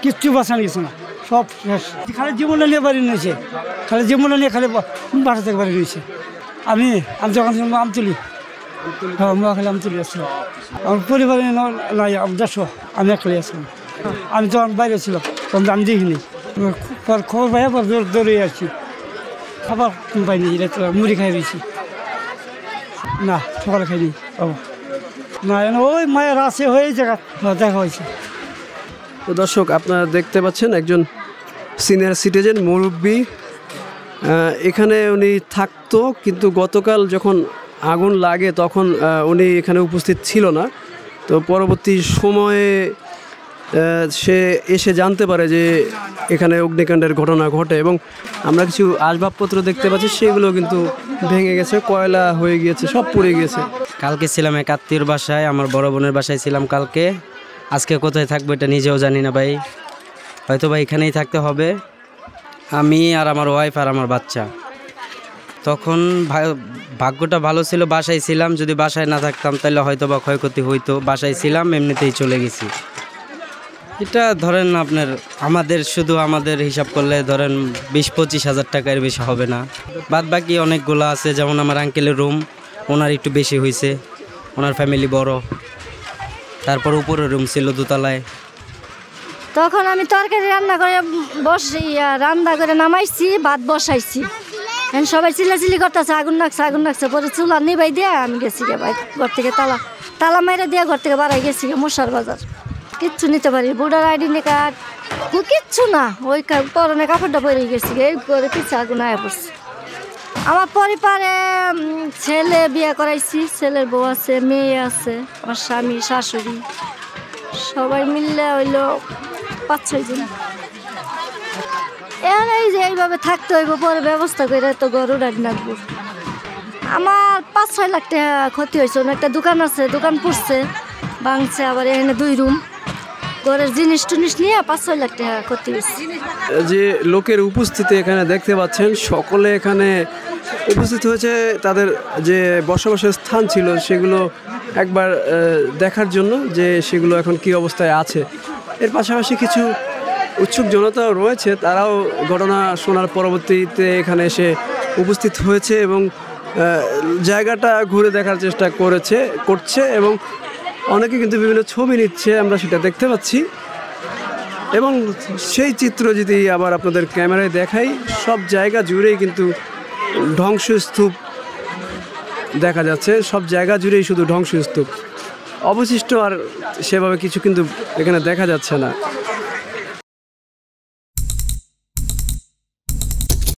কিচ্ছু বাঁচানো গেছে না, সব শেষ। খালি জীবনে নিয়ে বাড়ি নিয়েছে, খালি জীবনে নিয়ে খালি বাসা থেকে বাড়ি নিয়েছে। আমি যখন আমতুলি, হ্যাঁ খালি আমতুলি আসছিলাম। আমার পরিবারে নাই, দেড়শো, আমি একলাই আসলাম। আমি যখন বাইরে ছিলাম তখন আমি দেখিনি, খবর পাই আবার দৌড়ে আসছি। খাবার পাইনি, মুড়ি খাই দিয়েছি। না সকালে খাইনি বাবা, না ওই মায়ের আছে হয়ে জায়গা দেখা হয়েছে। তো দর্শক, আপনারা দেখতে পাচ্ছেন একজন সিনিয়র সিটিজেন মুরব্বী এখানে উনি থাকতো, কিন্তু গতকাল যখন আগুন লাগে তখন উনি এখানে উপস্থিত ছিল না। তো পরবর্তী সময়ে সে এসে জানতে পারে যে এখানে অগ্নিকাণ্ডের ঘটনা ঘটে, এবং আমরা কিছু আসবাবপত্র দেখতে পাচ্ছি সেগুলো কিন্তু ভেঙে গেছে, কয়লা হয়ে গিয়েছে, সব পুড়ে গিয়েছে। কালকে ছিলাম এক আত্মীয়র বাসায়, আমার বড় বোনের বাসায় ছিলাম কালকে। আজকে কোথায় থাকবো এটা নিজেও জানি না ভাই, হয়তো বা এখানেই থাকতে হবে। আমি আর আমার ওয়াইফ আর আমার বাচ্চা। তখন ভাগ্যটা ভালো ছিল, বাসায় ছিলাম। যদি বাসায় না থাকতাম তাহলে হয়তো বা ক্ষয়ক্ষতি হইতো। বাসায় ছিলাম, এমনিতেই চলে গেছি। এটা ধরেন আপনার শুধু আমাদের হিসাব করলে ধরেন 20-25 হাজার টাকার বেশি হবে না। বাদ বাকি অনেকগুলো আছে, যেমন আমার আঙ্কেলের রুম, ওনার একটু বেশি হয়েছে, ওনার ফ্যামিলি বড়। তারপর উপরে রুম ছিল দোতলায়। তখন আমি তরকারি রান্না করে নামাইছি, ভাত বসাইছি। সবাই চিল্লাচিল্লি করতেছে, আগুন লাগছে। পরে চুলা নিবাই দিয়ে আমি গেছি গে ভাই, ঘর থেকে তালা মাইরে দিয়ে ঘর থেকে বাড়াই গেছি গে মশার বাজার। কিচ্ছু নিতে পারি, বুড়ার আইডেন্টি কার্ড কিচ্ছু না, ওই পরনে কাপড়টা পরে গেছি গে। করে পিছিয়ে আগুন আয়া পড়ছে। আমার পরিবারে ছেলে বিয়ে করাইছি, ছেলের বউ আছে, মেয়ে আছে, আমার স্বামী, শাশুড়ি, সবাই মিললে হইলো 5-6 জন। এখন এই যে এইভাবে থাকতে হইব, পরে ব্যবস্থা করে তো গরু রাখবো। আমার 5-6 লাখ টাকা ক্ষতি হয়েছে। একটা দোকান আছে, দোকান পড়ছে, ভাঙছে। আবার এখানে 2 রুম, ঘরের জিনিস টুনিস নিয়ে 5-6 লাখ টাকা ক্ষতি হয়েছে। যে লোকের উপস্থিতি এখানে দেখতে পাচ্ছেন, সকলে এখানে উপস্থিত হয়েছে। তাদের যে বসবাসের স্থান ছিল সেগুলো একবার দেখার জন্য, যে সেগুলো এখন কি অবস্থায় আছে। এর পাশাপাশি কিছু উৎসুক জনতাও রয়েছে, তারাও ঘটনা শোনার পরবর্তীতে এখানে এসে উপস্থিত হয়েছে এবং জায়গাটা ঘুরে দেখার চেষ্টা করছে এবং অনেকে কিন্তু বিভিন্ন ছবি নিচ্ছে, আমরা সেটা দেখতে পাচ্ছি। এবং সেই চিত্র যদি আবার আপনাদের ক্যামেরায় দেখাই, সব জায়গা জুড়েই কিন্তু ধ্বংসস্তূপ দেখা যাচ্ছে। সব জায়গা জুড়েই শুধু ধ্বংসস্তূপ, অবশিষ্ট আর সেভাবে কিছু কিন্তু এখানে দেখা যাচ্ছে না।